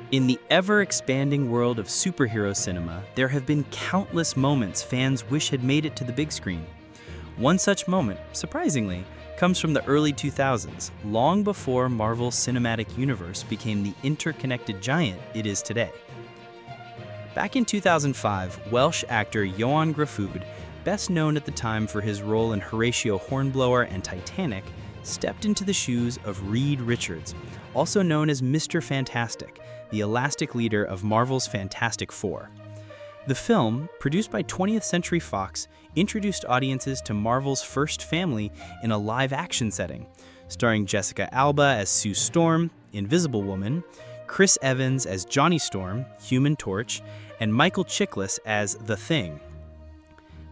In the ever-expanding world of superhero cinema, there have been countless moments fans wish had made it to the big screen. One such moment, surprisingly, comes from the early 2000s, long before Marvel's cinematic universe became the interconnected giant it is today. Back in 2005, Welsh actor Ioan Gruffudd, best known at the time for his role in Horatio Hornblower and Titanic, stepped into the shoes of Reed Richards, also known as Mr. Fantastic, the elastic leader of Marvel's Fantastic Four. The film, produced by 20th Century Fox, introduced audiences to Marvel's first family in a live-action setting, starring Jessica Alba as Sue Storm, Invisible Woman, Chris Evans as Johnny Storm, Human Torch, and Michael Chiklis as The Thing.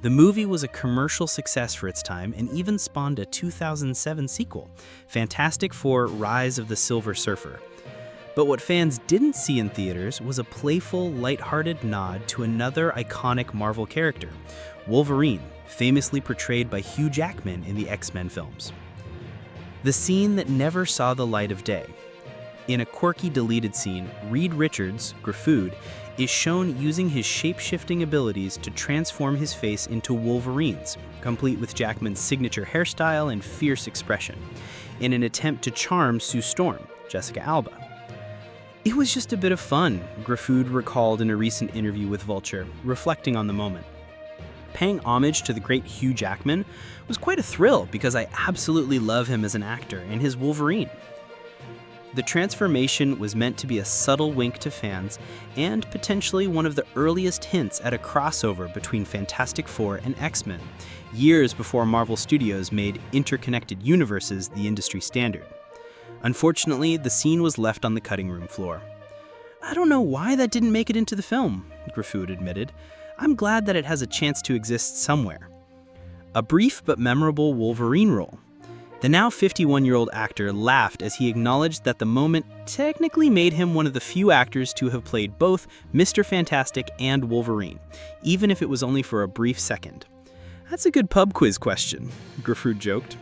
The movie was a commercial success for its time and even spawned a 2007 sequel, Fantastic Four: Rise of the Silver Surfer. But what fans didn't see in theaters was a playful, lighthearted nod to another iconic Marvel character, Wolverine, famously portrayed by Hugh Jackman in the X-Men films. The scene that never saw the light of day. In a quirky deleted scene, Reed Richards, Gruffudd, is shown using his shape-shifting abilities to transform his face into Wolverine's, complete with Jackman's signature hairstyle and fierce expression, in an attempt to charm Sue Storm, Jessica Alba. It was just a bit of fun, Gruffudd recalled in a recent interview with Vulture, reflecting on the moment. Paying homage to the great Hugh Jackman was quite a thrill because I absolutely love him as an actor and his Wolverine. The transformation was meant to be a subtle wink to fans and potentially one of the earliest hints at a crossover between Fantastic Four and X-Men, years before Marvel Studios made interconnected universes the industry standard. Unfortunately, the scene was left on the cutting room floor. "I don't know why that didn't make it into the film," Gruffudd admitted. "I'm glad that it has a chance to exist somewhere." A brief but memorable Wolverine role. The now 51-year-old actor laughed as he acknowledged that the moment technically made him one of the few actors to have played both Mr. Fantastic and Wolverine, even if it was only for a brief second. "That's a good pub quiz question," Gruffudd joked.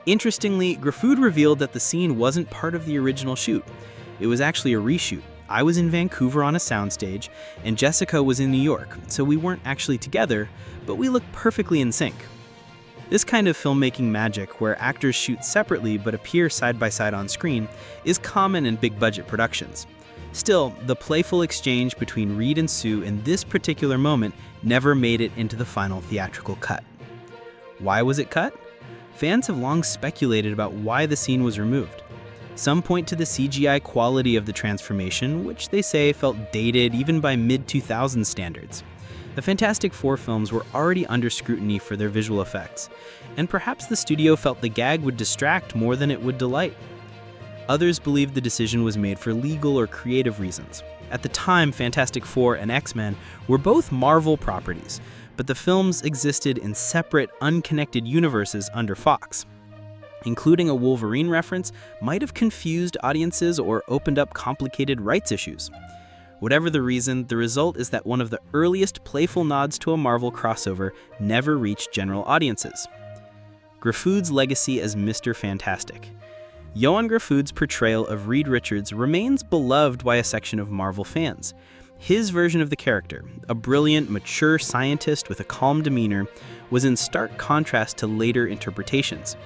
Interestingly, Gruffudd revealed that the scene wasn't part of the original shoot. It was actually a reshoot. I was in Vancouver on a soundstage, and Jessica was in New York, so we weren't actually together, but we looked perfectly in sync. This kind of filmmaking magic, where actors shoot separately but appear side by side on screen, is common in big-budget productions. Still, the playful exchange between Reed and Sue in this particular moment never made it into the final theatrical cut. Why was it cut? Fans have long speculated about why the scene was removed. Some point to the CGI quality of the transformation, which they say felt dated even by mid-2000s standards. The Fantastic Four films were already under scrutiny for their visual effects, and perhaps the studio felt the gag would distract more than it would delight. Others believed the decision was made for legal or creative reasons. At the time, Fantastic Four and X-Men were both Marvel properties, but the films existed in separate, unconnected universes under Fox. Including a Wolverine reference might have confused audiences or opened up complicated rights issues. Whatever the reason, the result is that one of the earliest playful nods to a Marvel crossover never reached general audiences. Gruffudd's legacy as Mr. Fantastic. Ioan Gruffudd's portrayal of Reed Richards remains beloved by a section of Marvel fans. His version of the character, a brilliant, mature scientist with a calm demeanor, was in stark contrast to later interpretations.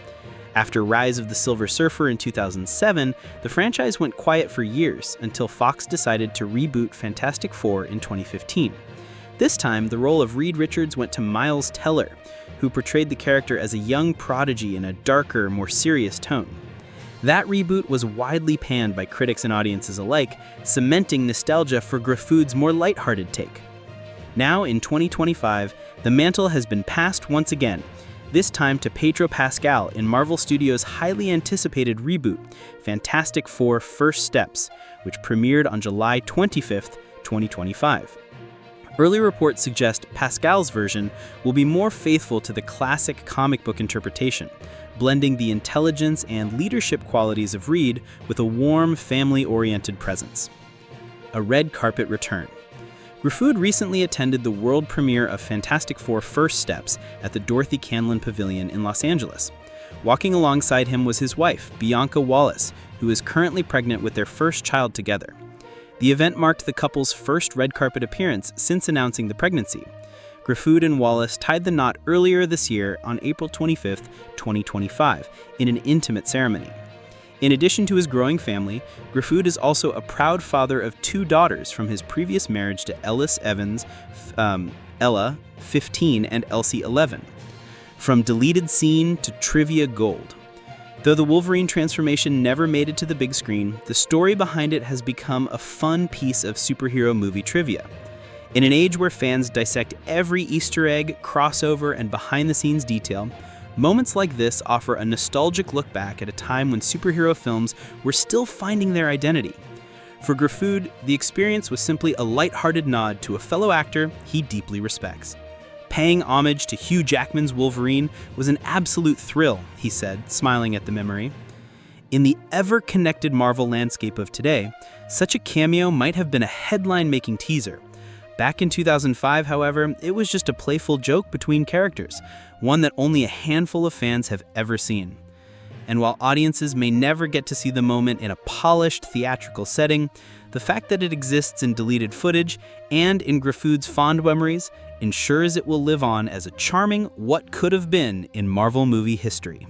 After Rise of the Silver Surfer in 2007, the franchise went quiet for years until Fox decided to reboot Fantastic Four in 2015. This time, the role of Reed Richards went to Miles Teller, who portrayed the character as a young prodigy in a darker, more serious tone. That reboot was widely panned by critics and audiences alike, cementing nostalgia for Gruffudd's more lighthearted take. Now, in 2025, the mantle has been passed once again, this time to Pedro Pascal in Marvel Studios' highly anticipated reboot, Fantastic Four: First Steps, which premiered on July 25th, 2025. Early reports suggest Pascal's version will be more faithful to the classic comic book interpretation, blending the intelligence and leadership qualities of Reed with a warm, family-oriented presence. A red carpet return. Gruffudd recently attended the world premiere of Fantastic Four: First Steps at the Dorothy Canlan Pavilion in Los Angeles. Walking alongside him was his wife, Bianca Wallace, who is currently pregnant with their first child together. The event marked the couple's first red carpet appearance since announcing the pregnancy. Gruffudd and Wallace tied the knot earlier this year on April 25, 2025, in an intimate ceremony. In addition to his growing family, Gruffudd is also a proud father of 2 daughters from his previous marriage to Ellis Evans, Ella, 15, and Elsie, 11. From deleted scene to trivia gold. Though the Wolverine transformation never made it to the big screen, the story behind it has become a fun piece of superhero movie trivia. In an age where fans dissect every Easter egg, crossover, and behind-the-scenes detail, moments like this offer a nostalgic look back at a time when superhero films were still finding their identity. For Gruffudd, the experience was simply a lighthearted nod to a fellow actor he deeply respects. Paying homage to Hugh Jackman's Wolverine was an absolute thrill, he said, smiling at the memory. In the ever-connected Marvel landscape of today, such a cameo might have been a headline-making teaser. Back in 2005, however, it was just a playful joke between characters, one that only a handful of fans have ever seen. And while audiences may never get to see the moment in a polished theatrical setting, the fact that it exists in deleted footage and in Gruffudd's fond memories ensures it will live on as a charming what could have been in Marvel movie history.